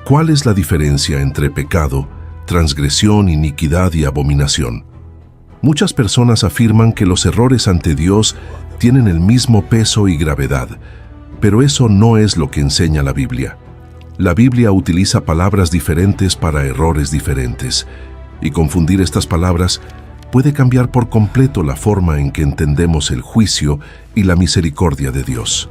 ¿Cuál es la diferencia entre pecado, transgresión, iniquidad y abominación? Muchas personas afirman que los errores ante Dios tienen el mismo peso y gravedad, pero eso no es lo que enseña la Biblia. La Biblia utiliza palabras diferentes para errores diferentes, y confundir estas palabras puede cambiar por completo la forma en que entendemos el juicio y la misericordia de Dios.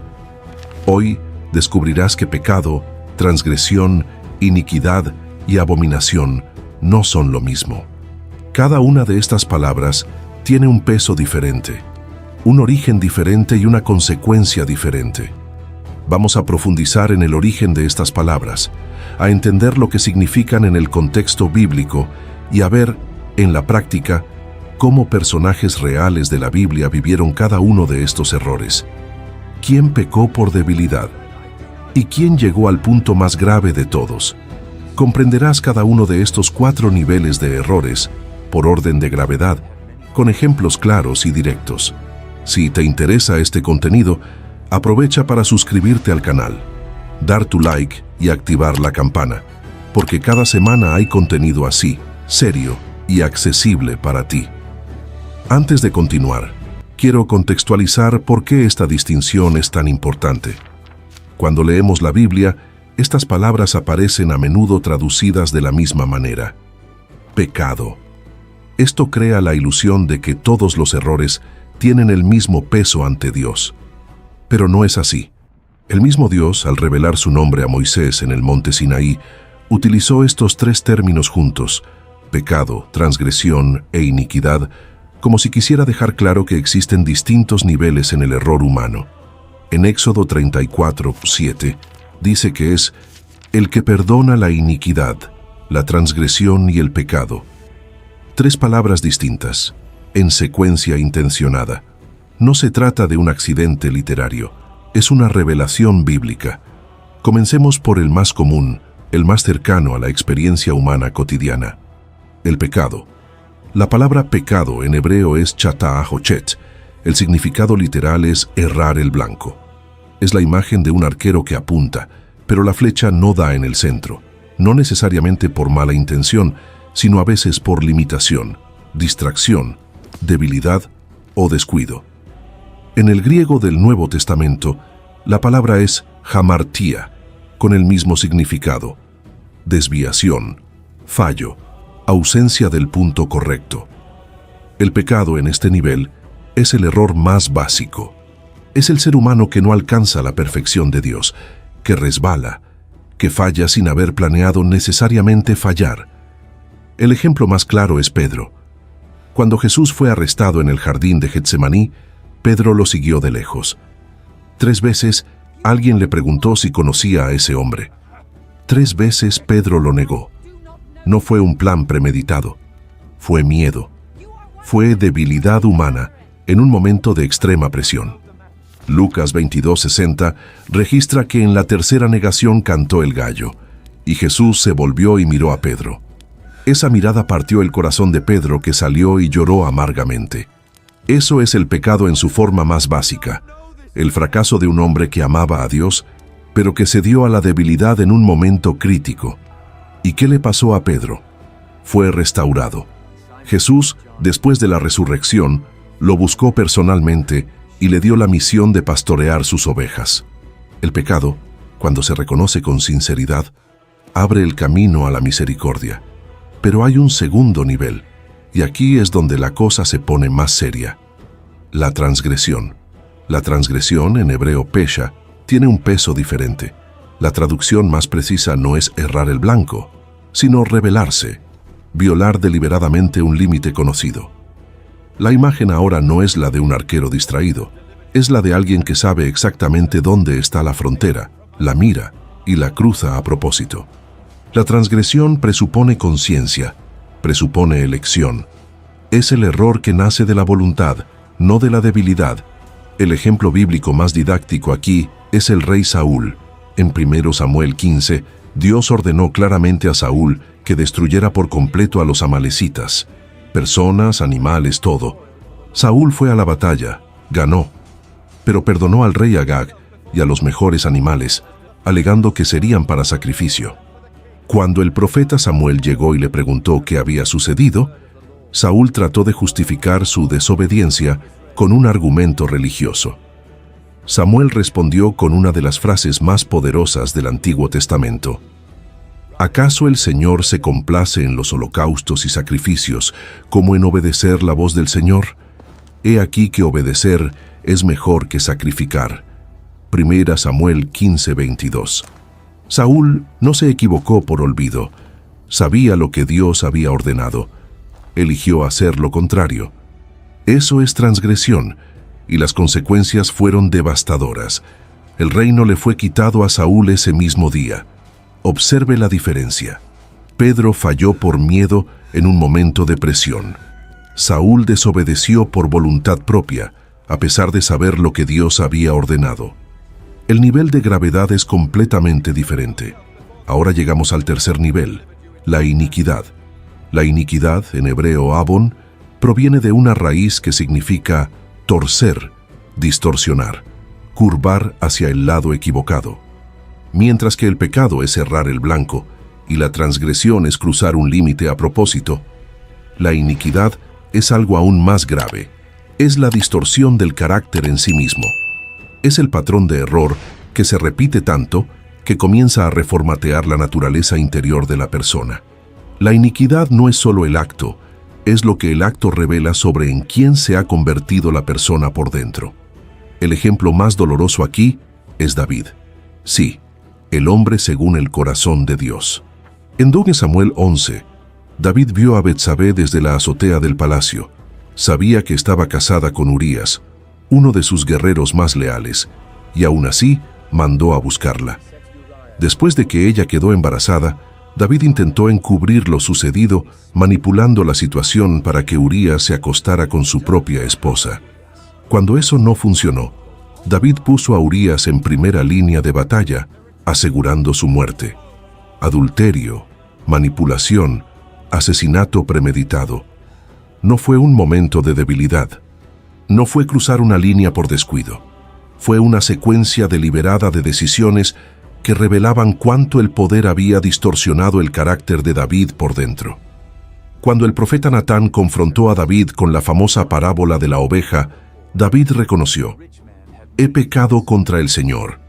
Hoy descubrirás que pecado, transgresión, iniquidad y abominación no son lo mismo. Cada una de estas palabras tiene un peso diferente, un origen diferente y una consecuencia diferente. Vamos a profundizar en el origen de estas palabras, a entender lo que significan en el contexto bíblico y a ver, en la práctica, cómo personajes reales de la Biblia vivieron cada uno de estos errores. ¿Quién pecó por debilidad? ¿Y quién llegó al punto más grave de todos? Comprenderás cada uno de estos 4 niveles de errores, por orden de gravedad, con ejemplos claros y directos. Si te interesa este contenido, aprovecha para suscribirte al canal, dar tu like y activar la campana, porque cada semana hay contenido así, serio y accesible para ti. Antes de continuar, quiero contextualizar por qué esta distinción es tan importante. Cuando leemos la Biblia, estas palabras aparecen a menudo traducidas de la misma manera. Pecado. Esto crea la ilusión de que todos los errores tienen el mismo peso ante Dios. Pero no es así. El mismo Dios, al revelar su nombre a Moisés en el monte Sinaí, utilizó estos 3 términos juntos, pecado, transgresión e iniquidad, como si quisiera dejar claro que existen distintos niveles en el error humano. En Éxodo 34:7 dice que es el que perdona la iniquidad, la transgresión y el pecado. 3 palabras distintas, en secuencia intencionada. No se trata de un accidente literario, es una revelación bíblica. Comencemos por el más común, el más cercano a la experiencia humana cotidiana. El pecado. La palabra pecado en hebreo es chatá-hochet. El significado literal es errar el blanco. Es la imagen de un arquero que apunta, pero la flecha no da en el centro, no necesariamente por mala intención, sino a veces por limitación, distracción, debilidad o descuido. En el griego del Nuevo Testamento, la palabra es hamartía, con el mismo significado: desviación, fallo, ausencia del punto correcto. El pecado en este nivel es el error más básico. Es el ser humano que no alcanza la perfección de Dios, que resbala, que falla sin haber planeado necesariamente fallar. El ejemplo más claro es Pedro. Cuando Jesús fue arrestado en el jardín de Getsemaní, Pedro lo siguió de lejos. 3 veces alguien le preguntó si conocía a ese hombre. 3 veces Pedro lo negó. No fue un plan premeditado, fue miedo. Fue debilidad humana en un momento de extrema presión. Lucas 22:60 registra que en la tercera negación cantó el gallo, y Jesús se volvió y miró a Pedro. Esa mirada partió el corazón de Pedro, que salió y lloró amargamente. Eso es el pecado en su forma más básica, el fracaso de un hombre que amaba a Dios, pero que cedió a la debilidad en un momento crítico. ¿Y qué le pasó a Pedro? Fue restaurado. Jesús, después de la resurrección, lo buscó personalmente y le dio la misión de pastorear sus ovejas. El pecado, cuando se reconoce con sinceridad, abre el camino a la misericordia. Pero hay un segundo nivel, y aquí es donde la cosa se pone más seria. La transgresión. La transgresión, en hebreo pesha, tiene un peso diferente. La traducción más precisa no es errar el blanco, sino rebelarse, violar deliberadamente un límite conocido. La imagen ahora no es la de un arquero distraído, es la de alguien que sabe exactamente dónde está la frontera, la mira y la cruza a propósito. La transgresión presupone conciencia, presupone elección. Es el error que nace de la voluntad, no de la debilidad. El ejemplo bíblico más didáctico aquí es el rey Saúl. En 1 Samuel 15, Dios ordenó claramente a Saúl que destruyera por completo a los amalecitas, personas, animales, todo. Saúl fue a la batalla, ganó, pero perdonó al rey Agag y a los mejores animales, alegando que serían para sacrificio. Cuando el profeta Samuel llegó y le preguntó qué había sucedido, Saúl trató de justificar su desobediencia con un argumento religioso. Samuel respondió con una de las frases más poderosas del Antiguo Testamento. ¿Acaso el Señor se complace en los holocaustos y sacrificios como en obedecer la voz del Señor? He aquí que obedecer es mejor que sacrificar. 1 Samuel 15:22. Saúl no se equivocó por olvido. Sabía lo que Dios había ordenado. Eligió hacer lo contrario. Eso es transgresión, y las consecuencias fueron devastadoras. El reino le fue quitado a Saúl ese mismo día. Observe la diferencia. Pedro falló por miedo en un momento de presión. Saúl desobedeció por voluntad propia, a pesar de saber lo que Dios había ordenado. El nivel de gravedad es completamente diferente. Ahora llegamos al tercer nivel, la iniquidad. La iniquidad, en hebreo avon, proviene de una raíz que significa torcer, distorsionar, curvar hacia el lado equivocado. Mientras que el pecado es errar el blanco y la transgresión es cruzar un límite a propósito, la iniquidad es algo aún más grave. Es la distorsión del carácter en sí mismo. Es el patrón de error que se repite tanto que comienza a reformatear la naturaleza interior de la persona. La iniquidad no es solo el acto, es lo que el acto revela sobre en quién se ha convertido la persona por dentro. El ejemplo más doloroso aquí es David. Sí, el hombre según el corazón de Dios. En 2 Samuel 11, David vio a Betsabé desde la azotea del palacio. Sabía que estaba casada con Urías, uno de sus guerreros más leales, y aún así mandó a buscarla. Después de que ella quedó embarazada, David intentó encubrir lo sucedido, manipulando la situación para que Urías se acostara con su propia esposa. Cuando eso no funcionó, David puso a Urías en primera línea de batalla, asegurando su muerte. Adulterio, manipulación, asesinato premeditado. No fue un momento de debilidad. No fue cruzar una línea por descuido. Fue una secuencia deliberada de decisiones que revelaban cuánto el poder había distorsionado el carácter de David por dentro. Cuando el profeta Natán confrontó a David con la famosa parábola de la oveja, David reconoció: «He pecado contra el Señor».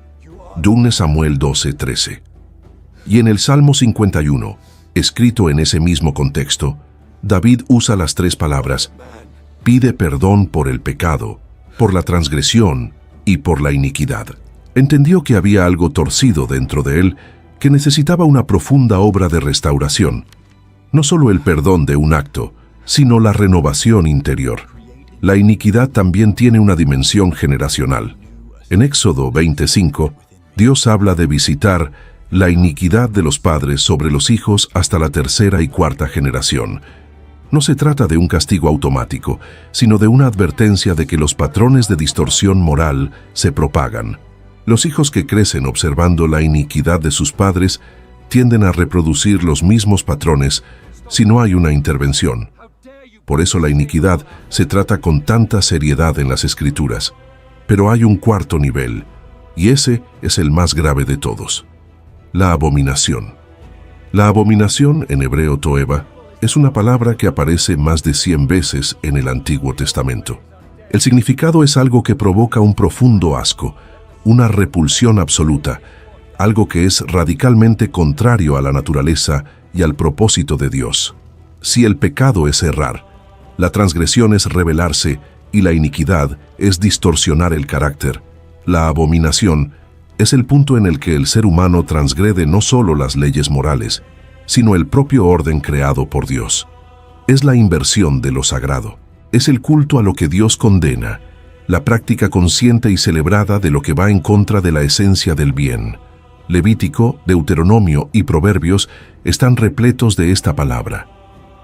2 Samuel 12:13. Y en el Salmo 51, escrito en ese mismo contexto, David usa las tres palabras: pide perdón por el pecado, por la transgresión y por la iniquidad. Entendió que había algo torcido dentro de él que necesitaba una profunda obra de restauración. No solo el perdón de un acto, sino la renovación interior. La iniquidad también tiene una dimensión generacional. En Éxodo 25, Dios habla de visitar la iniquidad de los padres sobre los hijos hasta la tercera y cuarta generación. No se trata de un castigo automático, sino de una advertencia de que los patrones de distorsión moral se propagan. Los hijos que crecen observando la iniquidad de sus padres tienden a reproducir los mismos patrones si no hay una intervención. Por eso la iniquidad se trata con tanta seriedad en las Escrituras. Pero hay un cuarto nivel, y ese es el más grave de todos: la abominación. La abominación, en hebreo toeva, es una palabra que aparece más de 100 veces en el Antiguo Testamento. El significado es algo que provoca un profundo asco, una repulsión absoluta, algo que es radicalmente contrario a la naturaleza y al propósito de Dios. Si el pecado es errar, la transgresión es rebelarse y la iniquidad es distorsionar el carácter, la abominación es el punto en el que el ser humano transgrede no solo las leyes morales, sino el propio orden creado por Dios. Es la inversión de lo sagrado. Es el culto a lo que Dios condena, la práctica consciente y celebrada de lo que va en contra de la esencia del bien. Levítico, Deuteronomio y Proverbios están repletos de esta palabra.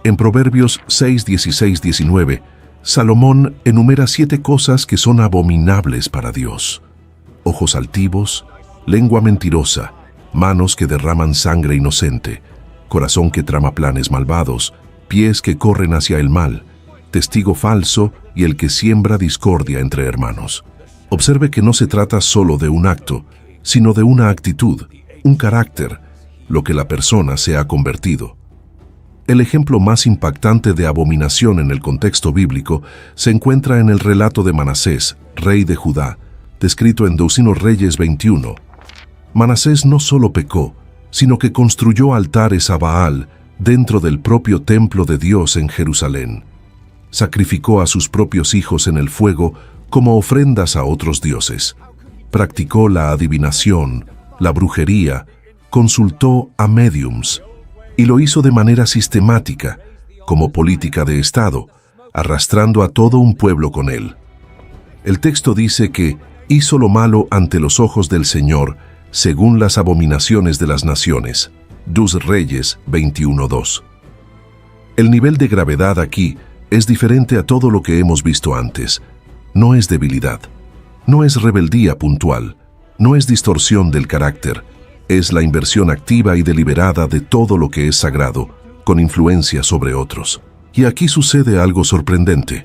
En Proverbios 6, 16, 19, Salomón enumera 7 cosas que son abominables para Dios: ojos altivos, lengua mentirosa, manos que derraman sangre inocente, corazón que trama planes malvados, pies que corren hacia el mal, testigo falso y el que siembra discordia entre hermanos. Observe que no se trata solo de un acto, sino de una actitud, un carácter. lo que la persona se ha convertido. El ejemplo más impactante de abominación en el contexto bíblico se encuentra en el relato de Manasés, rey de Judá, descrito en 2 Reyes 21. Manasés no solo pecó, sino que construyó altares a Baal dentro del propio templo de Dios en Jerusalén. Sacrificó a sus propios hijos en el fuego como ofrendas a otros dioses. Practicó la adivinación, la brujería, consultó a médiums, y lo hizo de manera sistemática, como política de Estado, arrastrando a todo un pueblo con él. El texto dice que hizo lo malo ante los ojos del Señor, según las abominaciones de las naciones. 2 Reyes 21:2. El nivel de gravedad aquí es diferente a todo lo que hemos visto antes. No es debilidad, no es rebeldía puntual, no es distorsión del carácter, es la inversión activa y deliberada de todo lo que es sagrado, con influencia sobre otros. Y aquí sucede algo sorprendente.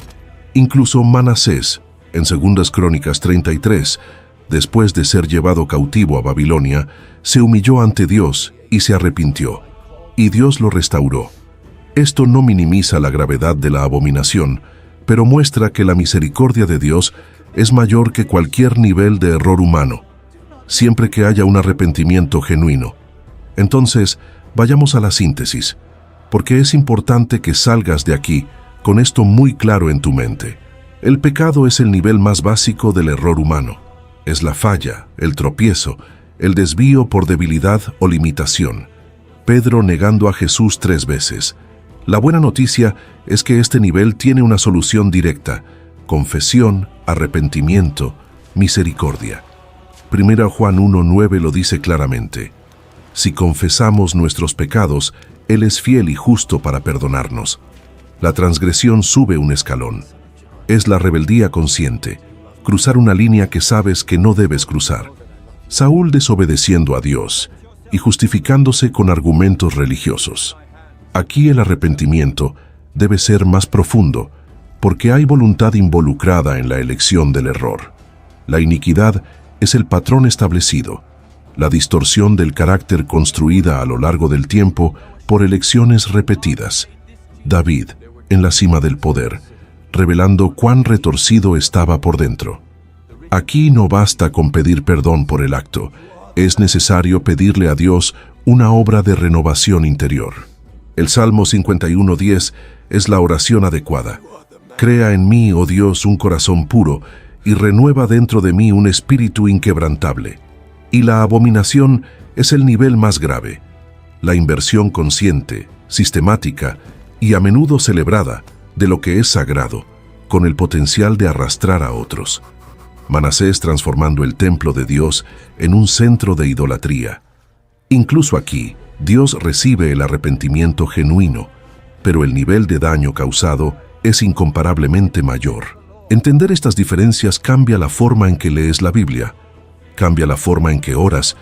Incluso Manasés, en 2 Crónicas 33, después de ser llevado cautivo a Babilonia, se humilló ante Dios y se arrepintió, y Dios lo restauró. Esto no minimiza la gravedad de la abominación, pero muestra que la misericordia de Dios es mayor que cualquier nivel de error humano, siempre que haya un arrepentimiento genuino. Entonces, vayamos a la síntesis, porque es importante que salgas de aquí con esto muy claro en tu mente. El pecado es el nivel más básico del error humano. Es la falla, el tropiezo, el desvío por debilidad o limitación. Pedro negando a Jesús 3 veces. La buena noticia es que este nivel tiene una solución directa: confesión, arrepentimiento, misericordia. 1 Juan 1:9 lo dice claramente. Si confesamos nuestros pecados, Él es fiel y justo para perdonarnos. La transgresión sube un escalón. Es la rebeldía consciente, cruzar una línea que sabes que no debes cruzar. Saúl desobedeciendo a Dios y justificándose con argumentos religiosos. Aquí el arrepentimiento debe ser más profundo, porque hay voluntad involucrada en la elección del error. La iniquidad es el patrón establecido, la distorsión del carácter construida a lo largo del tiempo por elecciones repetidas. David, en la cima del poder, revelando cuán retorcido estaba por dentro. Aquí no basta con pedir perdón por el acto, es necesario pedirle a Dios una obra de renovación interior. El Salmo 51:10 es la oración adecuada. Crea en mí, oh Dios, un corazón puro, y renueva dentro de mí un espíritu inquebrantable. Y la abominación es el nivel más grave. La inversión consciente, sistemática y a menudo celebrada de lo que es sagrado, con el potencial de arrastrar a otros. Manasés transformando el templo de Dios en un centro de idolatría. Incluso aquí, Dios recibe el arrepentimiento genuino, pero el nivel de daño causado es incomparablemente mayor. Entender estas diferencias cambia la forma en que lees la Biblia, cambia la forma en que oras,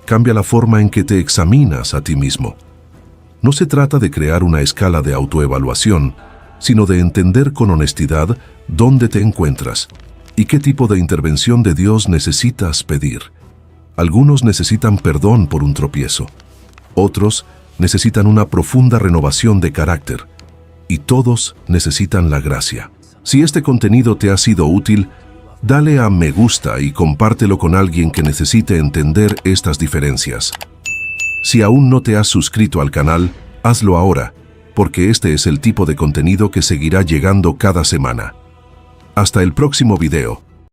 cambia la forma en que te examinas a ti mismo. No se trata de crear una escala de autoevaluación, sino de entender con honestidad dónde te encuentras y qué tipo de intervención de Dios necesitas pedir. Algunos necesitan perdón por un tropiezo, otros necesitan una profunda renovación de carácter, y todos necesitan la gracia. Si este contenido te ha sido útil, dale a me gusta y compártelo con alguien que necesite entender estas diferencias. Si aún no te has suscrito al canal, hazlo ahora, porque este es el tipo de contenido que seguirá llegando cada semana. Hasta el próximo video.